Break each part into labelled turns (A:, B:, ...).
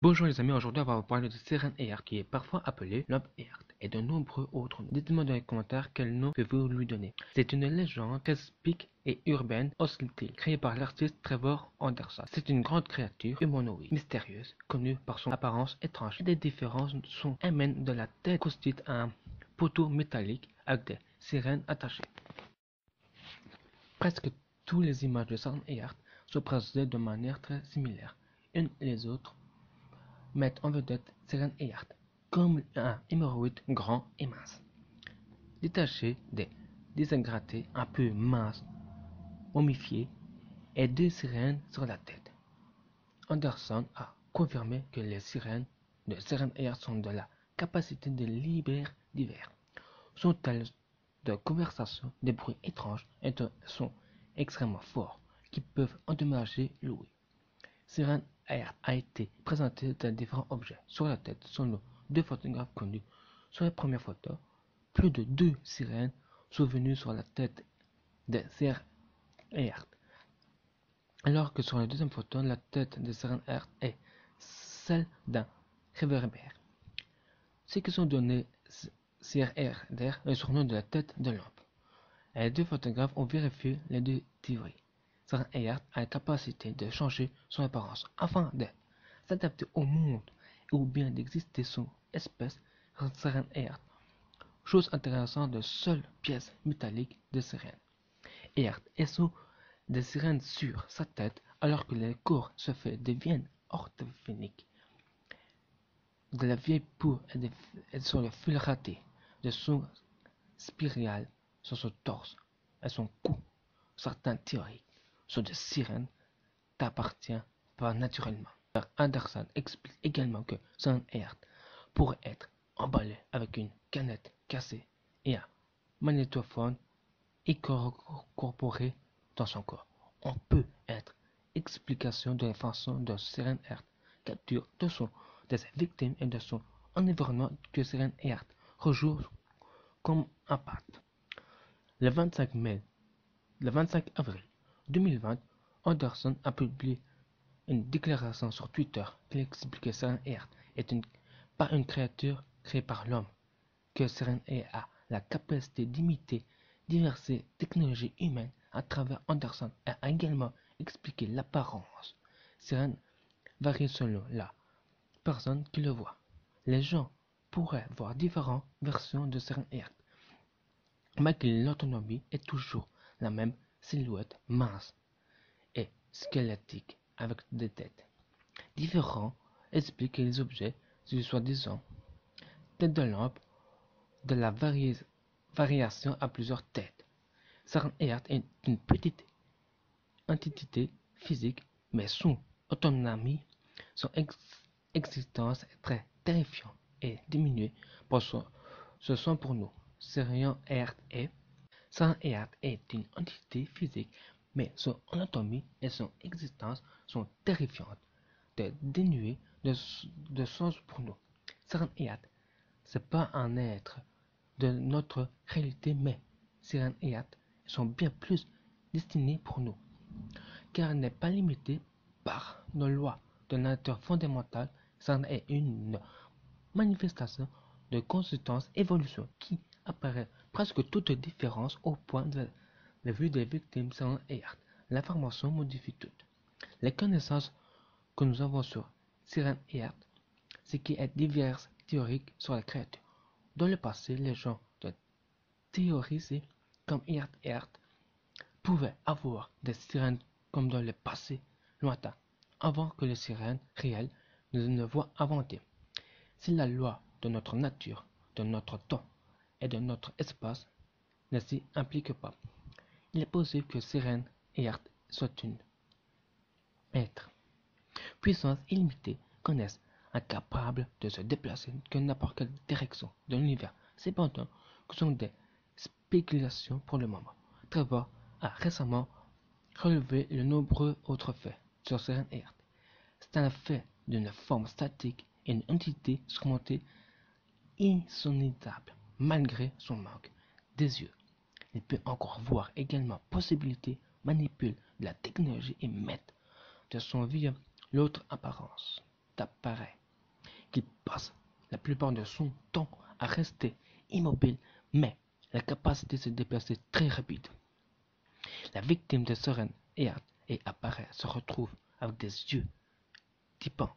A: Bonjour les amis, aujourd'hui on va vous parler de Siren Heart qui est parfois appelé Love Heart et de nombreux autres noms. Dites-moi dans les commentaires quel nom pouvez-vous lui donner. C'est une légende caspique et urbaine hostile créée par l'artiste Trevor Anderson. C'est une grande créature humanoïde, mystérieuse, connue par son apparence étrange. Des différences sont amènent de la tête constituée à un poteau métallique avec des sirènes attachées. Presque toutes les images de Siren Heart sont présentées de manière très similaire, unes et les autres mettent en vedette Siren Heart comme un hémorroïde grand et mince, détaché des déshydratés un peu minces, momifiés et deux sirènes sur la tête. Anderson a confirmé que les sirènes de Siren Heart sont de la capacité de libérer divers. Sont-elles de conversation, des bruits étranges et de sons extrêmement forts qui peuvent endommager l'ouïe. Siren Heart a été présenté de différents objets. Sur la tête sont deux photographes connus. Sur la première photo, plus de deux sirènes sont venues sur la tête de Siren Heart, alors que sur la deuxième photo, la tête de Siren Heart est celle d'un réverbère. Ce qui sont donnés Siren Heart le surnom de la tête de lampe. Les deux photographes ont vérifié les deux théories. Siren Heart a la capacité de changer son apparence afin de s'adapter au monde ou bien d'exister son espèce Siren Heart. Chose intéressante de seules pièces métalliques de sirène. Heart est sous des sirènes sur sa tête alors que le corps se fait deviennent orthophoniques. De la vieille peau et sur le fil raté de son spirale sur son torse et son cou. Certaines théories sont des sirènes t'appartient pas naturellement. Anderson explique également que Siren Heart pourrait être emballé avec une canette cassée et un magnétophone incorporé dans son corps. On peut être explication de la façon dont Siren Heart capture de ses victimes et de son environnement que Siren Heart rejoue comme un pacte. Le 25 avril 2020, Anderson a publié une déclaration sur Twitter qui explique que Siren Heart est pas une créature créée par l'homme, que Siren Heart a la capacité d'imiter diverses technologies humaines à travers Anderson a également expliqué l'apparence. Siren varie selon la personne qui le voit. Les gens pourraient voir différentes versions de Siren Heart, mais que l'autonomie est toujours la même silhouette mince et squelettique avec des têtes différentes, explique que les objets soi-disant tête de lampe de la variation à plusieurs têtes. Siren Heart est une petite entité physique, mais son autonomie, son existence est très terrifiante et diminuée pour ce sont pour nous. Siren Heart est une entité physique, mais son anatomie et son existence sont terrifiantes, dénuées de sens pour nous. Siren Heart, c'est pas un être de notre réalité, mais Siren Heart sont bien plus destinés pour nous, car elle n'est pas limitée par nos lois de nature fondamentale. Siren est une manifestation de consistance évolution qui apparaît presque toute différence au point de vue des victimes Siren Heart. L'information modifie tout. Les connaissances que nous avons sur Siren Heart, ce qui est diverses théories sur la créature. Dans le passé, les gens ont théorisé comme Heart pouvaient avoir des sirènes comme dans le passé lointain, avant que les sirènes réelles ne voient inventer. Si la loi de notre nature, de notre temps et de notre espace ne s'y implique pas, il est possible que Siren Heart soit une être puissance illimitée, connaissent incapable de se déplacer que n'importe quelle direction de l'univers. Cependant, ce sont des spéculations pour le moment. Trevor a récemment relevé de nombreux autres faits sur Siren Heart. C'est un fait d'une forme statique et une entité surmontée insondable malgré son manque des yeux. Il peut encore voir également possibilité manipule de la technologie et mettre de son via l'autre apparence. appareil, qui passe la plupart de son temps à rester immobile, mais la capacité de se déplacer très rapide. La victime de Seren Earth et apparaît se retrouve avec des yeux typant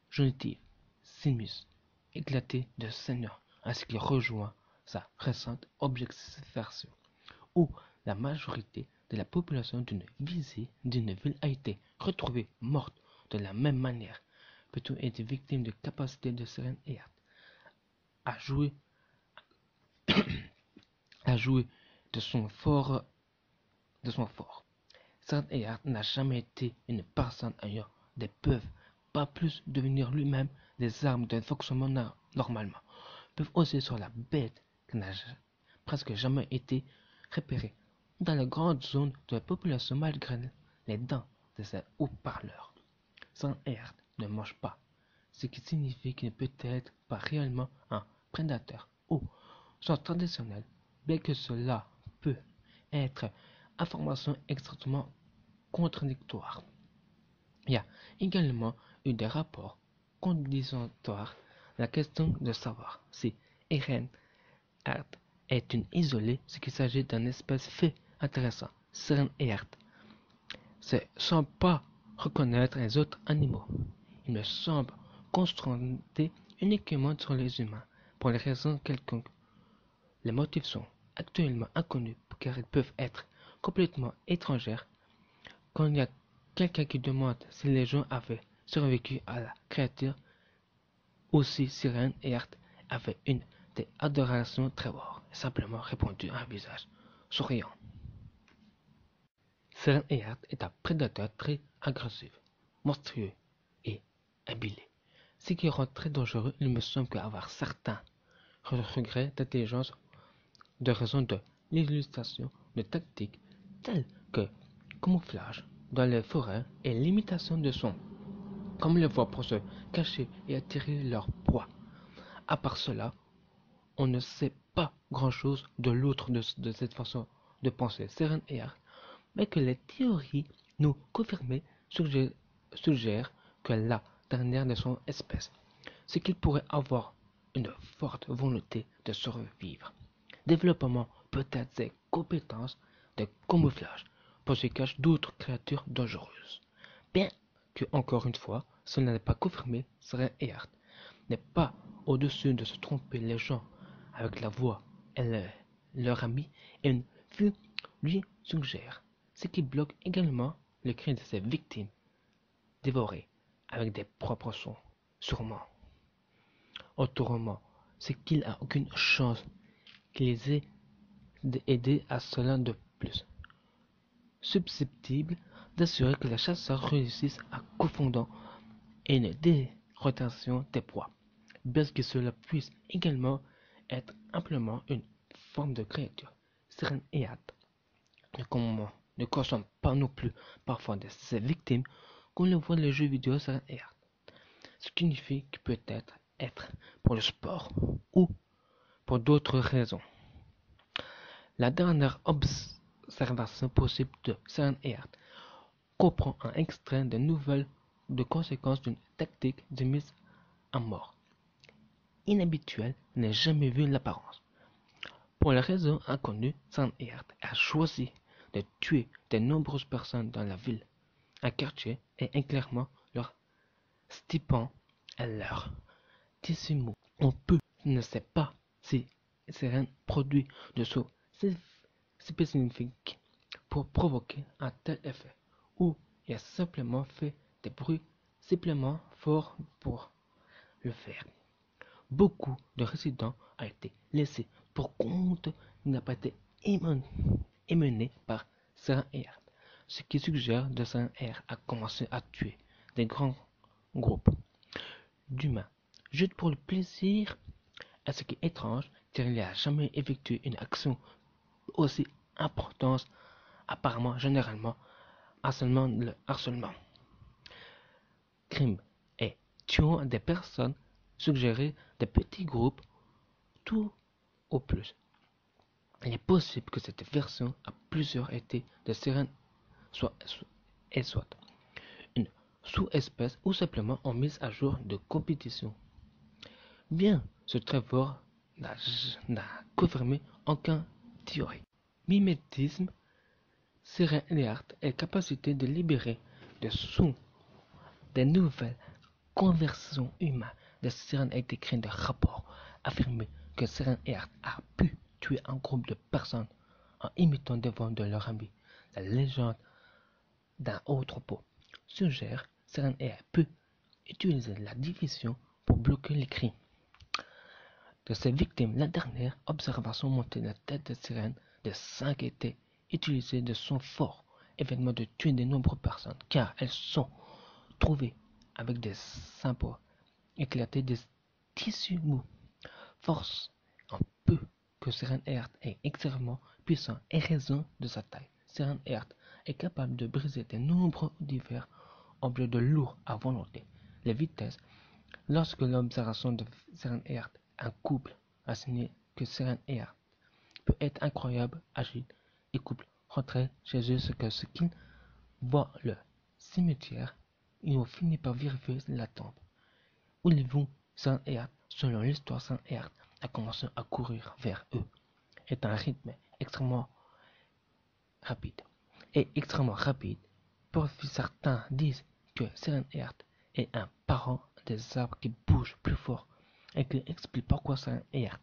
A: génitive, sinus, éclaté de saignant, ainsi qu'il rejoint sa récente objectivation, où la majorité de la population d'une ville a été retrouvée morte de la même manière. Peut-on être victime de capacité de Seren Earth à jouer de son fort. Seren Earth n'a jamais été une personne ayant des preuves, pas plus devenir lui-même des armes de fonctionnement normalement, peuvent aussi sur la bête qui n'a presque jamais été repérée dans la grande zone de la population malgré les dents de ses haut-parleurs. Seren Earth ne mange pas, ce qui signifie qu'il ne peut être pas réellement un prédateur ou son traditionnel, bien que cela peut être information extrêmement contradictoire. Il y a également eu des rapports contradictoires. La question de savoir si Eren Earth est une isolée, ce qu'il s'agit d'un espèce fait intéressant. Seren Earth ne semble pas reconnaître les autres animaux. Il me semble concentré uniquement sur les humains, pour les raisons quelconques. Les motifs sont actuellement inconnus car ils peuvent être complètement étrangers. Quand il y a quelqu'un qui demande si les gens avaient survécu à la créature, ou si Seren Earth avait une des adorations très rares, et simplement répondu à un visage souriant. Seren Earth est un prédateur très agressif, monstrueux et habile. Ce qui rend très dangereux, il me semble qu'avoir certains regrets d'intelligence de raison de l'illustration de tactiques telles que camouflage dans les forêts et l'imitation de sons, comme le voient pour se cacher et attirer leur proie. À part cela, on ne sait pas grand-chose de l'autre de cette façon de penser Seren Earth, mais que les théories nous confirmées suggèrent que la dernière de son espèce, c'est qu'il pourrait avoir une forte volonté de survivre, développement peut-être ses compétences de camouflage pour se cacher d'autres créatures dangereuses. Bien que, encore une fois, cela n'est pas confirmé, Seren Earth n'est pas au-dessus de se tromper les gens avec la voix et leur ami et une vue lui suggère, ce qui bloque également le cri de ses victimes, dévorées avec des propres sons, sûrement. Autrement, c'est qu'il a aucune chance qu'il les ait aidés à cela de plus. Susceptible d'assurer que les chasseurs réussissent à confondre et une dérotation des proies, bien que cela puisse également être amplement une forme de créature. Seren Earth ne consomme pas non plus parfois de ses victimes comme le voit les jeux vidéo Seren Earth, ce qui signifie qu'il peut être pour le sport ou pour d'autres raisons. La dernière observation possible de Seren Earth comprend un extrait de nouvelles de conséquences d'une tactique de mise à mort inhabituelle n'est jamais vu l'apparence. Pour les raisons inconnues, Seren Earth a choisi de tuer de nombreuses personnes dans la ville, un quartier, et éclairement leur stipant à leur tissu mou. On ne sait pas si Seren produit de sauts spécifiques pour provoquer un tel effet, ou il a simplement fait des bruits simplement forts pour le faire. Beaucoup de résidents ont été laissés pour compte n'a pas été émené par Seren Earth, ce qui suggère que Seren Earth a commencé à tuer des grands groupes d'humains juste pour le plaisir, à ce qui est étrange car il n'a jamais effectué une action aussi importante, apparemment généralement le harcèlement, crime et tuant des personnes, suggérer des petits groupes tout au plus. Il est possible que cette version a plusieurs été de Seren soit une sous-espèces ou simplement en mise à jour de compétition. Bien, ce Trevor n'a confirmé aucune théorie. Mimétisme, Seren Earth est capacité de libérer des sons, des nouvelles conversations humaines. De Seren a été créé des rapports affirmés que Seren Earth a pu tuer un groupe de personnes en imitant des voix de leur ami. La légende d'un autre pot suggère que Seren Earth peut utiliser la division pour bloquer les cris de ses victimes. La dernière observation montrait la tête de sirène de 5 était utilisée de son fort événement de tuer de nombreuses personnes, car elles sont trouvées avec des symboles éclatés des tissus mous. Force en peu que Seren Earth est extrêmement puissant et raison de sa taille. Seren Earth est capable de briser de nombreux divers objets de lourd à volonté. Les vitesses. Lorsque l'observation de Seren Earth, un couple a signé que Seren Earth peut être incroyable, agile et couple rentrer chez eux ce qu'ils voient le cimetière, ils ont fini par vérifier la tombe. Où ils vont, Seren Earth, selon l'histoire, Seren Earth a commencé à courir vers eux, est un rythme extrêmement rapide. Pour certains disent que Seren Earth est un parent des arbres qui bougent plus fort et qui explique pourquoi Seren Earth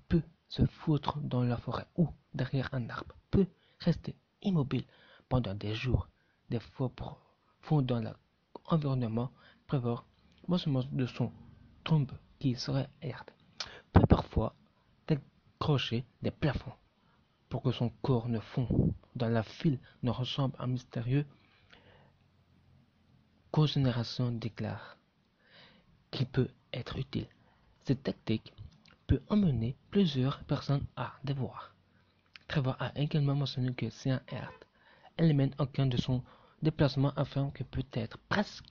A: peut se foutre dans la forêt ou derrière un arbre, peut rester immobile pendant des jours, des fois profond dans l'environnement, prévoir mouvement de son tombe qui serait Earth, peut parfois décrocher des plafonds pour que son corps ne fond dans la file ne ressemble à un mystérieux cogénération déclare qu'il peut être utile. Cette tactique peut emmener plusieurs personnes à devoir. Trevor a également mentionné que Seren Earth élimine aucun de son déplacement afin que peut être presque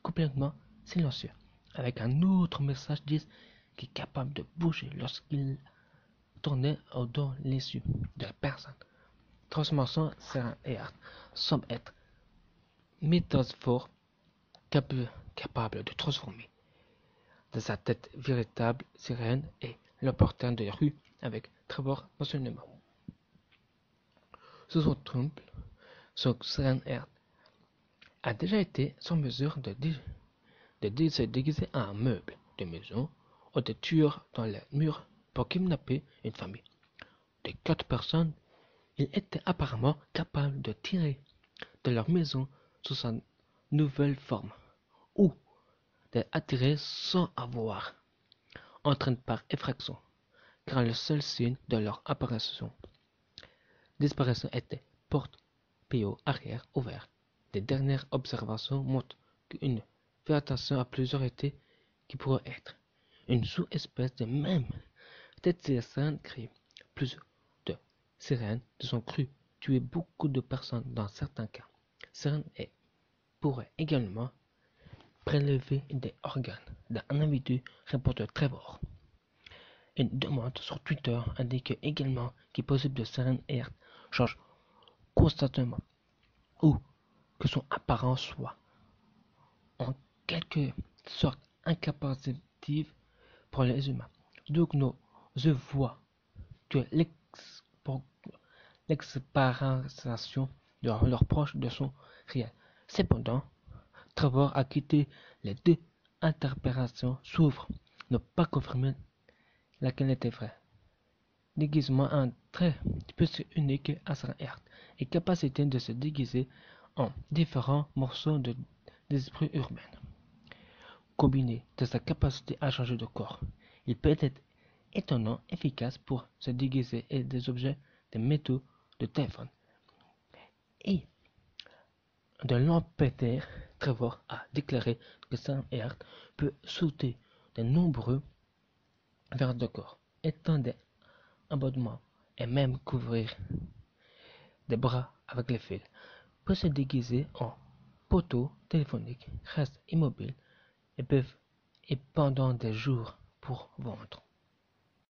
A: complètement silencieux. Avec un autre message dit qu'il est capable de bouger lorsqu'il tournait dans les yeux de la personne. Transformation Seren Earth semble être métaphore capable de transformer de sa tête véritable sirène et le porteur de rue avec Trevor mentionnement. Sous son temple, son Seren Earth a déjà été sans mesure de se déguiser en un meuble de maison ou de tueurs dans les murs pour kidnapper une famille. De 4 personnes, il était apparemment capable de tirer de leur maison sous sa nouvelle forme, ou d'attirer sans avoir, entraîné par effraction, car le seul signe de leur disparition était porte PO arrière ouvert. Les dernières observations montrent qu'une végétation à plusieurs étés qui pourrait être une sous-espèce de même tête de sirène crée plus de sirènes de son cru tuer beaucoup de personnes dans certains cas. Sirène pourrait également prélever des organes d'un individu, répondeur Trevor. Une demande sur Twitter indique également qu'il est possible que Seren Earth change constamment ou que son apparence soit en quelque sorte incapacitive pour les humains. Donc nos yeux voient que l'exparation de leurs proches de son réel. Cependant, Trevor a quitté les deux interprétations s'ouvrent, ne pas confirmer laquelle était vraie. Déguisement un trait plus unique à Seren Earth et capacité de se déguiser en différents morceaux d'esprit urbain. Combiné de sa capacité à changer de corps, il peut être étonnant efficace pour se déguiser et des objets, des métaux, de téléphone. Et de l'empêter, Trevor a déclaré que Seren Earth peut sauter de nombreux vers de corps, étendre des abonnements et même couvrir des bras avec les fils, peut se déguiser en poteau téléphonique, reste immobile et pendant des jours pour vendre.